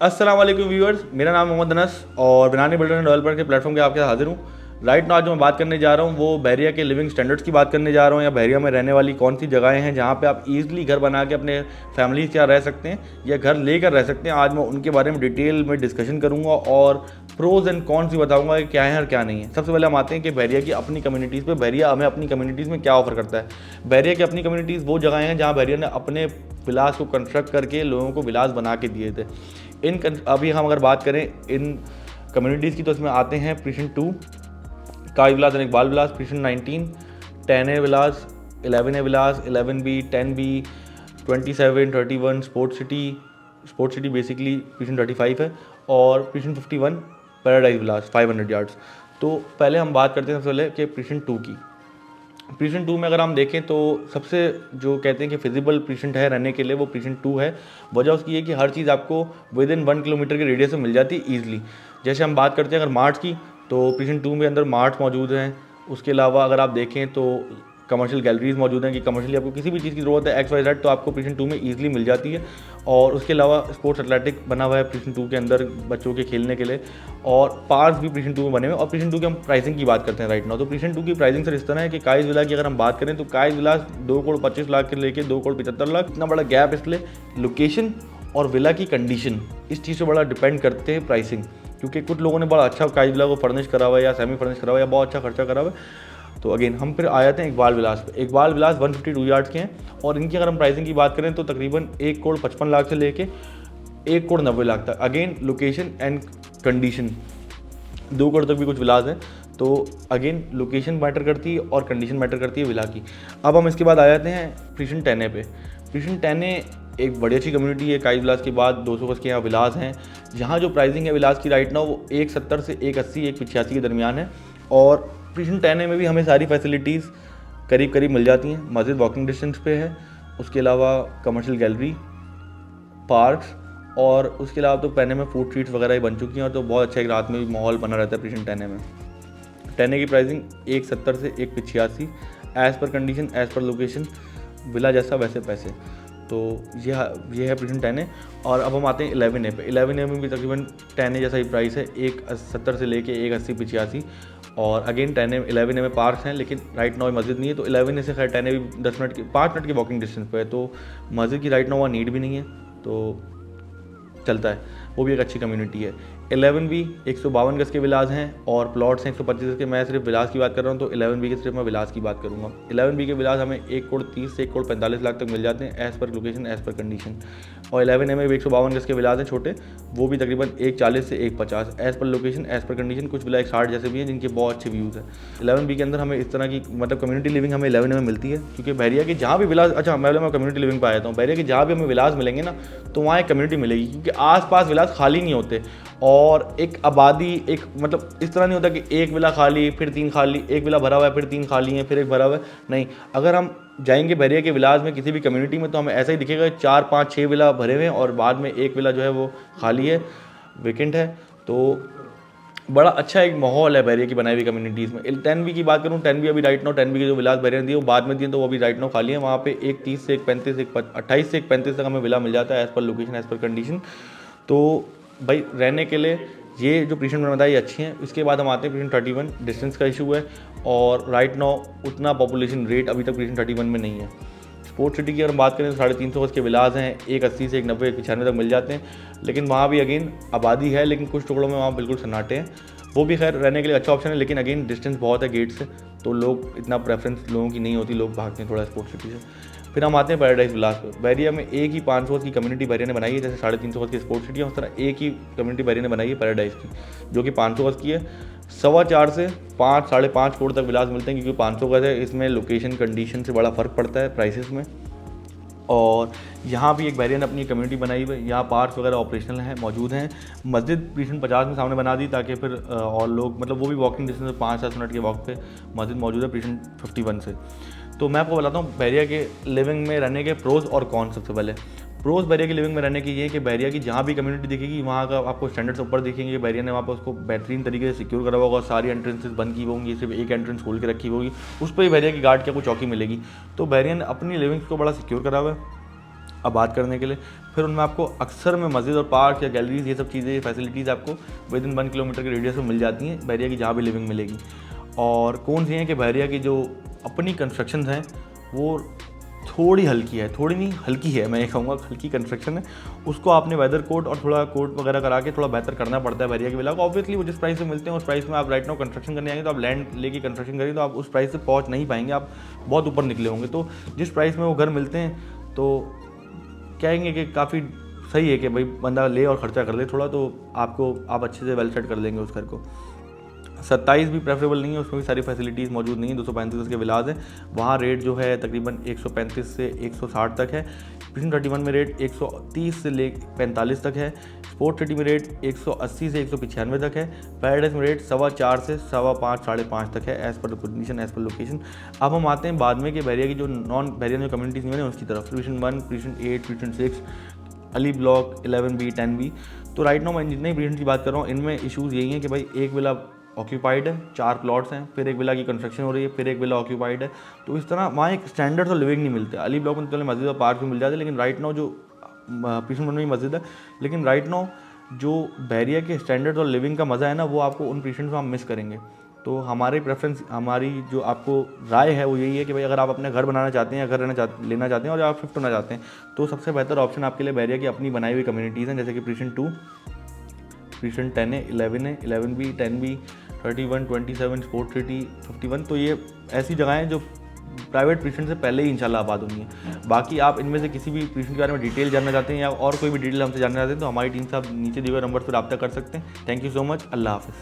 अस्सलाम वालेकुम व्यूअर्स, मेरा नाम मोहम्मद अनस और बनानी बिल्डर एंड डेवलपर के प्लेटफॉर्म के आपके साथ हाजिर हूँ। राइट नाउ जो मैं बात करने जा रहा हूँ वो बहरिया के लिविंग स्टैंडर्ड्स की बात करने जा रहा हूँ, या बहरिया में रहने वाली कौन सी जगहें हैं जहाँ पे आप इजीली घर बना के अपने फैमिली के साथ रह सकते हैं या घर लेकर रह सकते हैं। आज मैं उनके बारे में डिटेल में डिस्कशन करूँगा और प्रोज एंड कॉन्स भी बताऊँगा कि क्या है और क्या नहीं है। सबसे पहले हम आते हैं कि बहरिया की अपनी कम्युनिटीज़ पे बहरिया हमें अपनी कम्युनिटीज़ में क्या ऑफर करता है। बहरिया की अपनी कम्युनिटीज़ वो जगहें हैं जहाँ बहरिया ने अपने विलास को कंस्ट्रक्ट करके लोगों को विलास बना के दिए थे। अभी हम अगर बात करें इन कम्युनिटीज़ की तो इसमें आते हैं प्रीशन 2 काई विलास एंड इकबाल विलास, प्रीशन 19 10A Vilas, 11A Vilas, 11B, 10B, 27, 31 sport city basically प्रीशन 35 है, और प्रीशन 51 पैराडाइज विलास 500 यार्ड्स। तो पहले हम बात करते हैं सबसे पहले कि प्रीशन 2 की। प्रीशन 2 में अगर हम देखें तो सबसे जो कहते हैं कि फिजिबल प्रीशन है रहने के लिए वो प्रीशन 2 है। वजह उसकी है कि हर चीज़ आपको विद इन 1 किलोमीटर के रेडियस में मिल जाती है ईजिली। जैसे हम बात करते हैं अगर मार्ट्स की, तो प्रीशन 2 में अंदर मार्ट्स मौजूद हैं। उसके अलावा अगर आप देखें तो कमर्शियल गैलरीज मौजूद हैं कि कमर्शियली आपको किसी भी चीज़ की ज़रूरत है XYZ तो आपको प्रीशन 2 में ईजिली मिल जाती है। और उसके अलावा स्पोर्ट्स एथलेटिक बना हुआ है प्रीशन 2 के अंदर बच्चों के खेलने के लिए, और पार्क भी प्रीशन 2 में बने हुए हैं। और प्रीशन 2 की हम प्राइसिंग की बात करते हैं राइट नाउ, तो प्रीशन 2 की प्राइसिंग सर इस तरह है कि काइज विला की अगर हम बात करें तो काइज विला 2 करोड़ 25 लाख के लेके 2 करोड़ 75 लाख। इतना बड़ा गैप इसलिए लोकेशन और विला की कंडीशन इस चीज़ से बड़ा डिपेंड करते हैं प्राइसिंग, क्योंकि कुछ लोगों ने बड़ा अच्छा काइज विला को फर्निश करा हुआ है या सेमी फर्निश करा हुआ है या बहुत अच्छा खर्चा करा हुआ है। तो अगेन हम फिर आ जाते हैं इकबाल विलास पे। इकबाल विलास 152 यार्ड्स के हैं और इनकी अगर हम प्राइसिंग की बात करें तो तकरीबन 1 करोड़ 55 लाख से लेके 1 करोड़ 90 लाख तक। Again location and condition, 2 crore तक भी कुछ विलास हैं। तो अगेन लोकेशन मैटर करती है और कंडीशन मैटर करती है विला की। अब हम इसके बाद आ जाते हैं प्रीशन 10A पे। प्रीशन 10A एक बड़ी अच्छी कम्युनिटी है। काइज विलास के बाद 200 गज के यहाँ विलास हैं, जहाँ जो प्राइसिंग है विलास की राइट नाउ वो 170 से 180 185 के दरमियान है। और प्रीशन 10A में भी हमें सारी फैसिलिटीज़ करीब करीब मिल जाती हैं। मस्जिद वॉकिंग डिस्टेंस पे है, उसके अलावा कमर्शियल गैलरी, पार्क्स, और उसके अलावा तो पहने में फूड स्ट्रीट्स वगैरह ही बन चुकी हैं। और तो बहुत अच्छा एक रात में भी माहौल बना रहता है प्रीशन 10A में। 10A की प्राइसिंग 170 से 185 as per condition as per location, villa जैसा वैसे पैसे। तो ये है प्रीशन 10A। और अब हम आते हैं 11A पे। 11A में भी तकरीबन 10A जैसा ही प्राइस है, 170 से लेके 180 85। और अगेन 11A में पार्क्स हैं, लेकिन राइट नाउ मस्जिद नहीं है। तो 11A से खैर 10A भी 5 मिनट की वॉकिंग डिस्टेंस पे है, तो मस्जिद की राइट नाउ वहाँ नीड भी नहीं है, तो चलता है। वो भी एक अच्छी कम्युनिटी है। 11B 152 गज के विलास हैं और प्लॉट्स हैं 125 गज के। मैं सिर्फ विलास की बात कर रहा हूँ, तो 11B के सिर्फ मैं विलास की बात करूँगा। 11B के विलास हमें 1 करोड़ 30 से 1 करोड़ 45 लाख तक मिल जाते हैं as per location as per condition. और 11A में भी 152 गज के विलास हैं छोटे, वो भी तकरीबन 140 से 150 as per location as per condition. कुछ विला 160 जैसे भी हैं जिनके बहुत अच्छे व्यूज़ हैं। 11B के अंदर हमें इस तरह की मतलब कम्युनिटी लिविंग हमें 11A में मिलती है, क्योंकि बहरिया की जहाँ भी विलास, अच्छा मैं कम्युनिटी लिविंग पर आया हूँ। बहरिया की जहाँ भी हमें विलास मिलेंगे ना, तो वहाँ एक कम्युनिटी मिलेगी, क्योंकि आसपास विलास खाली नहीं होते। और एक आबादी, एक मतलब इस तरह नहीं होता कि एक विला खाली फिर 3 खाली, एक विला भरा हुआ है फिर 3 खाली हैं फिर एक भरा हुआ है। नहीं, अगर हम जाएंगे बहरिया के विलास में किसी भी कम्युनिटी में तो हमें ऐसा ही दिखेगा 4 5 6 विला भरे हुए हैं और बाद में एक विला जो है वो खाली है, वेकेंट है। तो बड़ा अच्छा एक माहौल है बहरिया की बनाई हुई कम्युनिटीज़ में। 10B की बात करूँ, 10B अभी राइट नाउ 10B के जो विलास बहरिया ने दिए वो बाद में दिए, तो वो अभी राइट नाउ खाली है। वहाँ पे 130 से 135 28 से 135 तक हमें विला मिल जाता है as per location as per condition. तो भाई रहने के लिए ये जो प्रीशन मैंने बताया ये अच्छी हैं। इसके बाद हम आते हैं प्रीशन 31। डिस्टेंस का इशू है और राइट नाउ उतना पॉपुलेशन रेट अभी तक प्रीशन 31 में नहीं है। स्पोर्ट सिटी की अगर बात करें तो 350 गज के विलास हैं, 180 से 190 195 तक मिल जाते हैं, लेकिन वहाँ भी अगेन आबादी है, लेकिन कुछ टुकड़ों में वहाँ बिल्कुल सन्नाटे हैं। वो भी खैर रहने के लिए अच्छा ऑप्शन है, लेकिन अगेन डिस्टेंस बहुत है गेट से, तो लोग इतना प्रेफरेंस लोगों की नहीं होती, लोग भागते हैं थोड़ा स्पोर्ट सिटी से। फिर हम आते हैं पैराडाइज विलास पे। बहरिया में एक ही 500 गज की कम्युनिटी बहरिया ने बनाई है, जैसे 350 गज की स्पोर्ट सिटी है उस तरह एक ही कम्युनिटी बहरिया ने बनाई है पैराडाइज की, जो कि 500 गज की है। 4.25 से 5 साढ़े 5 करोड़ तक विलास मिलते हैं, क्योंकि 500 गज है। इसमें लोकेशन कंडीशन से बड़ा फ़र्क पड़ता है प्राइसेस में। और यहाँ भी एक बहरिया ने अपनी कम्युनिटी बनाई हुई है, यहाँ पार्क्स वगैरह ऑपरेशनल हैं, मौजूद हैं। मस्जिद प्रीशन 50 में सामने बना दी, ताकि फिर और लोग मतलब वो भी वॉकिंग डिस्टेंस 5-7 मिनट के वॉक पे मस्जिद मौजूद है प्रीशन 51 से। तो मैं आपको बताता हूँ बहरिया के लिविंग में रहने के प्रोज और कॉन्स। सबसे पहले प्रोज बहरिया की लिविंग में रहने की ये है कि बहरिया की जहाँ भी कम्युनिटी दिखेगी वहाँ का आपको स्टैंडर्ड्स ऊपर दिखेंगे। बहरिया ने वहाँ पर उसको बेहतरीन तरीके से सिक्योर करा होगा, सारी एंट्रेंसेस बंद की होंगी, सिर्फ एक एंट्रेंस खोल के रखी होगी, उस पर ही बहरिया की गार्ड की आपको चौकी मिलेगी। तो बहरिया ने अपनी लिविंग्स को बड़ा सिक्योर करा हुआ है। अब बात करने के लिए फिर उनमें आपको अक्सर में मस्जिद और पार्क या गैलरीज ये सब चीज़ें फैसिलिटीज़ आपको विद इन 1 किलोमीटर के रेडियस में मिल जाती हैं बहरिया की जहाँ भी लिविंग मिलेगी। और कौन सी हैं कि बहरिया की जो अपनी कंस्ट्रक्शन हैं वो थोड़ी हल्की है, थोड़ी नहीं हल्की है, मैं ये कहूँगा हल्की कंस्ट्रक्शन है। उसको आपने वेदर कोट और थोड़ा कोट वगैरह करा के थोड़ा बेहतर करना पड़ता है बहरिया के विला को। ऑब्वियसली वो जिस प्राइस से मिलते हैं उस प्राइस में आप राइट नाउ कंस्ट्रक्शन करने आएंगे तो आप लैंड लेके कंस्ट्रक्शन करेंगे तो आप उस प्राइस से पहुँच नहीं पाएंगे, आप बहुत ऊपर निकले होंगे। तो जिस प्राइस में वो घर मिलते हैं तो कहेंगे कि काफ़ी सही है कि भाई बंदा ले और ख़र्चा कर ले थोड़ा, तो आप अच्छे से वेल सेट कर लेंगे उस घर को। 27 भी प्रेफरेबल नहीं है, उसमें भी सारी फैसिलिटीज़ मौजूद नहीं है। 235 के विलाज हैं, वहाँ रेट जो है तकरीबन 135 से 160 तक है। प्रीशन 31 में रेट 130 से ले 45 तक है। स्पोर्ट सिटी में रेट 180 से 195 तक है। पैराडाइज में रेट 4.25 से 5.25 5.5 तक है as per position, as per location. अब हम आते हैं बाद में कि बहरिया की जो नॉन बहरिया जो कम्युनिटीज़ नहीं है उसकी तरफ। प्रीशन 1, प्रीशन 8, प्रीशन 6, अली ब्लॉक 11B, 10B। तो राइट नाउ मैं जितने प्रीशन की बात कर रहा हूँ इनमें इशूज़ यही हैं कि भाई एक विला ऑक्यूपाइड है, 4 प्लॉट्स हैं, फिर एक विला की कंस्ट्रक्शन हो रही है, फिर एक विला ऑक्यूपाइड है। तो इस तरह वहाँ एक स्टैंडर्ड और लिविंग नहीं मिलते। अली ब्लॉक में तो मस्जिद और पार्क भी मिल जाते हैं, लेकिन राइट नाउ जो प्रीशन 1 में मस्जिद है, लेकिन राइट नाउ जो बहरिया के स्टैंडर्ड और लिविंग का मज़ा है ना वो आपको उन प्रीशन में आप मिस करेंगे। तो हमारी प्रेफरेंस, हमारी जो आपको राय है वो यही है कि भाई अगर आप अपने घर बनाना चाहते हैं या घर लेना चाहते हैं और आप शिफ्ट होना चाहते हैं तो सबसे बेहतर ऑप्शन आपके लिए बहरिया की अपनी बनाई हुई कम्युनिटीज़ हैं, जैसे कि प्रीशन 2, प्रीशन 10 है, 11 है, 11B, 10B, 31, 27, स्पोर्ट सिटी 51। तो ये ऐसी जगहें हैं जो प्राइवेट प्रीशन से पहले ही इंशाल्लाह आबाद होंगी हैं। बाकी आप इनमें से किसी भी प्रीशन के बारे में डिटेल जानना चाहते हैं या और कोई भी डिटेल हमसे जानना चाहते हैं तो हमारी टीम से आप नीचे दिए हुए नंबर पर रब्ता कर सकते हैं। Thank you so much. Allah हाफ़िज़।